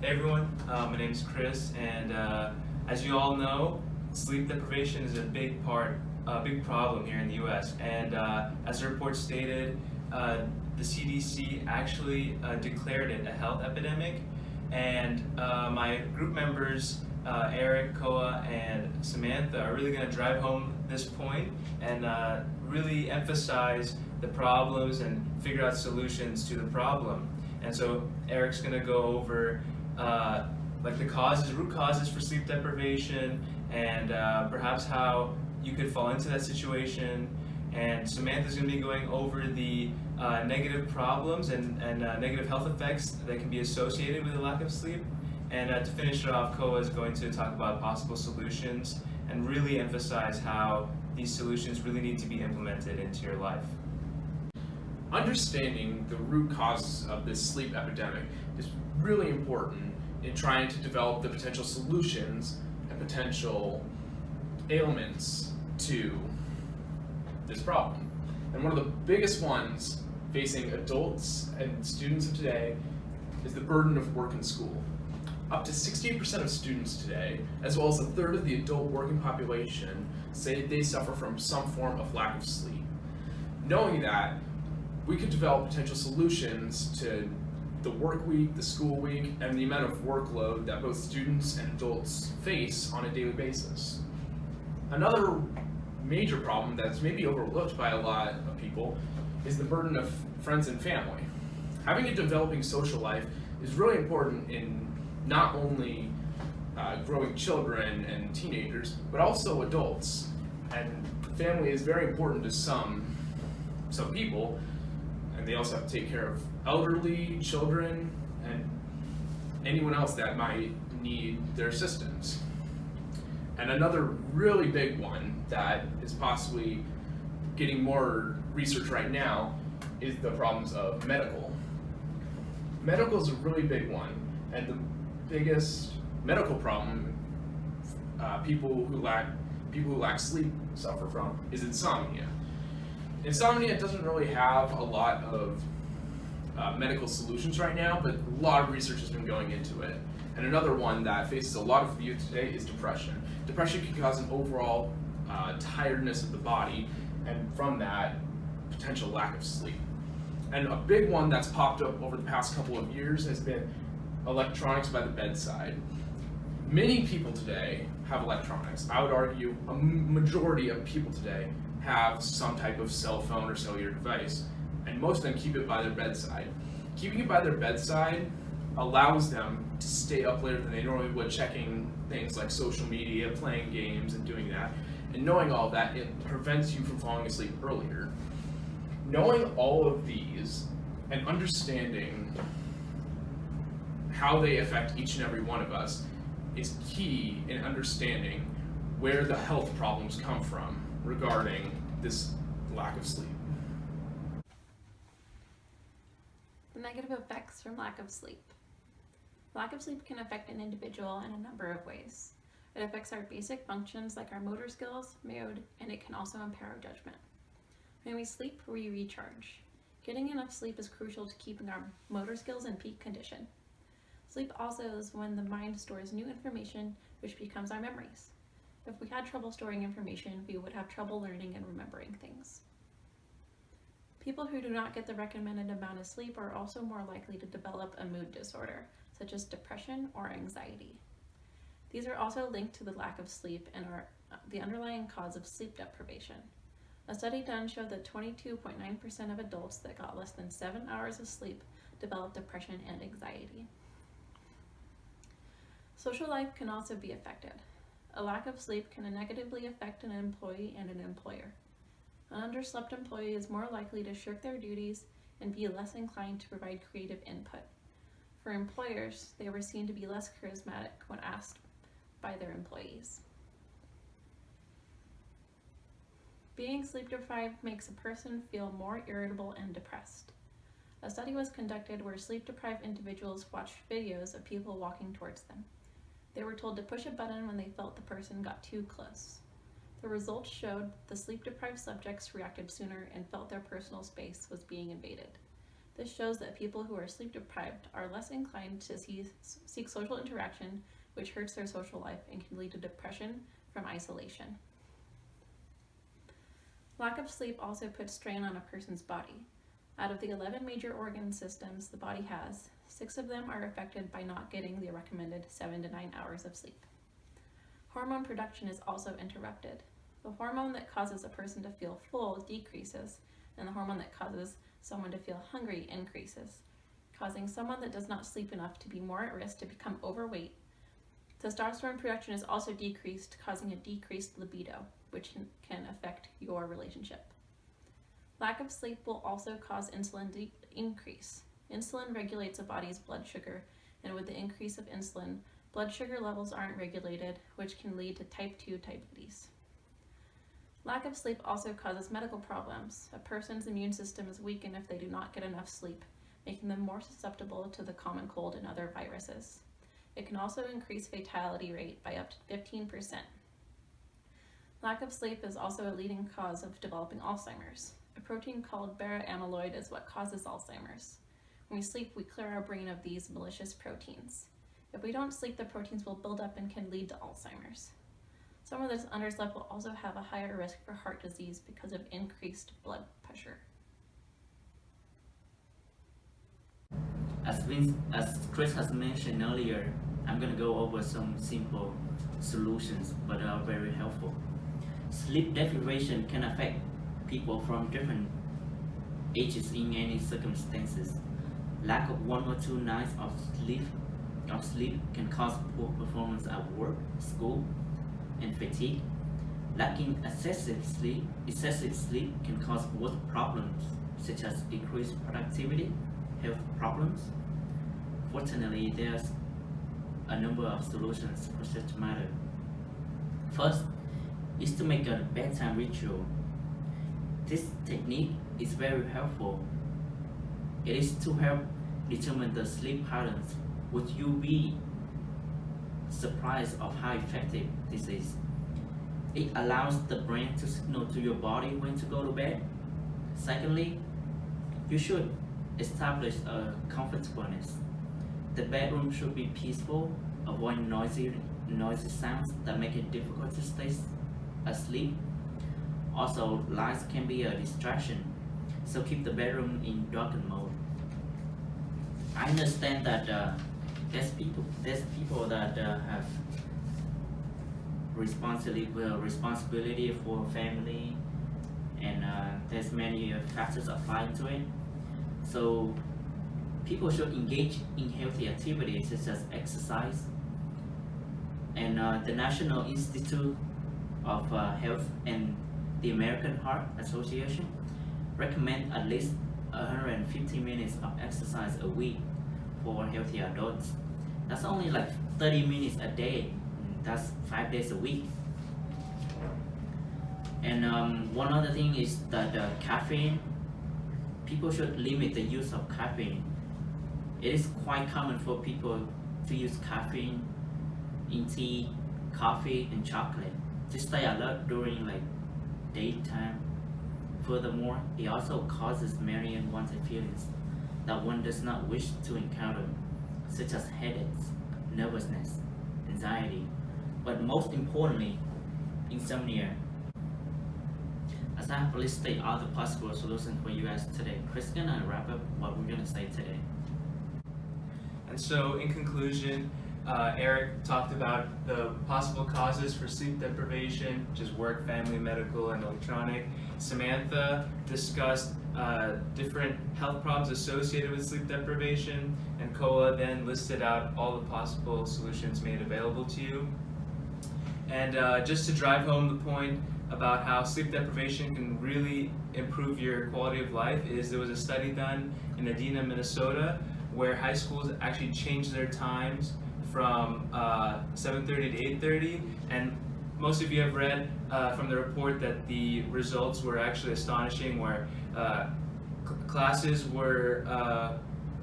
Hey everyone, my name is Chris, and as you all know, sleep deprivation is a big problem here in the U.S. And as the report stated, the CDC actually declared it a health epidemic. And my group members, Eric, Koa, and Samantha, are really going to drive home this point and really emphasize the problems and figure out solutions to the problem. And so Eric's going to go over like the root causes for sleep deprivation, and perhaps how you could fall into that situation. And Samantha's going to be going over the negative problems and negative health effects that can be associated with a lack of sleep. And to finish it off, Koa is going to talk about possible solutions and really emphasize how these solutions really need to be implemented into your life. Understanding the root causes of this sleep epidemic is really important in trying to develop the potential solutions and potential ailments to this problem. And one of the biggest ones facing adults and students of today is the burden of work and school. Up to 68% of students today, as well as a third of the adult working population, say they suffer from some form of lack of sleep. Knowing that, we could develop potential solutions to the work week, the school week, and the amount of workload that both students and adults face on a daily basis. Another major problem that's maybe overlooked by a lot of people is the burden of friends and family. Having a developing social life is really important in not only growing children and teenagers, but also adults. And family is very important to some people, and they also have to take care of elderly, children, and anyone else that might need their assistance. And another really big one that is possibly getting more research right now is the problems of medical. Medical is a really big one, and the biggest medical problem people who lack sleep suffer from is insomnia. Insomnia doesn't really have a lot of medical solutions right now, but a lot of research has been going into it. And another one that faces a lot of youth today is depression. Depression can cause an overall tiredness of the body, and from that, potential lack of sleep. And a big one that's popped up over the past couple of years has been electronics by the bedside. Many people today have electronics. I would argue a majority of people today have some type of cell phone or cellular device, and most of them keep it by their bedside. Keeping it by their bedside allows them to stay up later than they normally would, checking things like social media, playing games, and doing that. And knowing all that, it prevents you from falling asleep earlier. Knowing all of these and understanding how they affect each and every one of us is key in understanding where the health problems come from regarding this lack of sleep. The negative effects from lack of sleep. Lack of sleep can affect an individual in a number of ways. It affects our basic functions like our motor skills, mood, and it can also impair our judgment. When we sleep, we recharge. Getting enough sleep is crucial to keeping our motor skills in peak condition. Sleep also is when the mind stores new information, which becomes our memories. If we had trouble storing information, we would have trouble learning and remembering things. People who do not get the recommended amount of sleep are also more likely to develop a mood disorder, such as depression or anxiety. These are also linked to the lack of sleep and are the underlying cause of sleep deprivation. A study done showed that 22.9% of adults that got less than 7 hours of sleep developed depression and anxiety. Social life can also be affected. A lack of sleep can negatively affect an employee and an employer. An underslept employee is more likely to shirk their duties and be less inclined to provide creative input. For employers, they were seen to be less charismatic when asked by their employees. Being sleep deprived makes a person feel more irritable and depressed. A study was conducted where sleep-deprived individuals watched videos of people walking towards them. They were told to push a button when they felt the person got too close. The results showed the sleep-deprived subjects reacted sooner and felt their personal space was being invaded. This shows that people who are sleep deprived are less inclined to seek social interaction, which hurts their social life and can lead to depression from isolation. Lack of sleep also puts strain on a person's body. Out of the 11 major organ systems the body has, 6 of them are affected by not getting the recommended 7 to 9 hours of sleep. Hormone production is also interrupted. The hormone that causes a person to feel full decreases, and the hormone that causes someone to feel hungry increases, causing someone that does not sleep enough to be more at risk to become overweight. Testosterone production is also decreased, causing a decreased libido, which can affect your relationship. Lack of sleep will also cause insulin increase. Insulin regulates a body's blood sugar, and with the increase of insulin, blood sugar levels aren't regulated, which can lead to type 2 diabetes. Lack of sleep also causes medical problems. A person's immune system is weakened if they do not get enough sleep, making them more susceptible to the common cold and other viruses. It can also increase fatality rate by up to 15%. Lack of sleep is also a leading cause of developing Alzheimer's. A protein called beta-amyloid is what causes Alzheimer's. When we sleep, we clear our brain of these malicious proteins. If we don't sleep, the proteins will build up and can lead to Alzheimer's. Someone that's underslept will also have a higher risk for heart disease because of increased blood pressure. As Chris has mentioned earlier, I'm going to go over some simple solutions, but are very helpful. Sleep deprivation can affect people from different ages in any circumstances. Lack of 1 or 2 nights of sleep can cause poor performance at work, school, and fatigue. Lacking excessive sleep can cause both problems such as decreased productivity, health problems. Fortunately, there's a number of solutions for such matter. First is to make a bedtime ritual. This technique is very helpful. It is to help determine the sleep patterns. Would you be surprised of how effective this is? It allows the brain to signal to your body when to go to bed. Secondly, you should establish a comfortableness. The bedroom should be peaceful, avoid noisy sounds that make it difficult to stay asleep. Also, lights can be a distraction, so keep the bedroom in darkened mode. I understand that there's people that have responsibility for family, and there's many factors applying to it. So people should engage in healthy activities such as exercise. And the National Institute of Health and the American Heart Association recommend at least 150 minutes of exercise a week for healthy adults. That's only like 30 minutes a day. That's 5 days a week. And one other thing is that caffeine. People should limit the use of caffeine. It is quite common for people to use caffeine in tea, coffee, and chocolate to stay alert during like daytime. Furthermore, it also causes many unwanted feelings that one does not wish to encounter, such as headaches, nervousness, anxiety, but most importantly, insomnia. As I have listed all the possible solutions for you guys today, Chris is gonna wrap up what we're gonna say today. And so, in conclusion, Eric talked about the possible causes for sleep deprivation, which is work, family, medical, and electronic. Samantha discussed different health problems associated with sleep deprivation, and Koa then listed out all the possible solutions made available to you. And just to drive home the point about how sleep deprivation can really improve your quality of life, is there was a study done in Edina, Minnesota, where high schools actually changed their times from 7:30 to 8:30, and most of you have read from the report that the results were actually astonishing, where classes were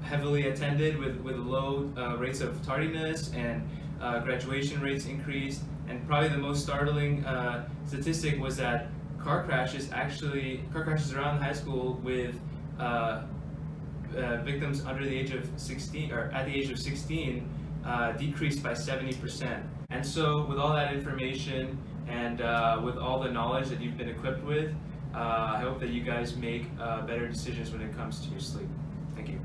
heavily attended with low rates of tardiness, and graduation rates increased, and probably the most startling statistic was that car crashes around high school with victims under the age of 16 or at the age of 16 decreased by 70%. And so with all that information and with all the knowledge that you've been equipped with, I hope that you guys make better decisions when it comes to your sleep. Thank you.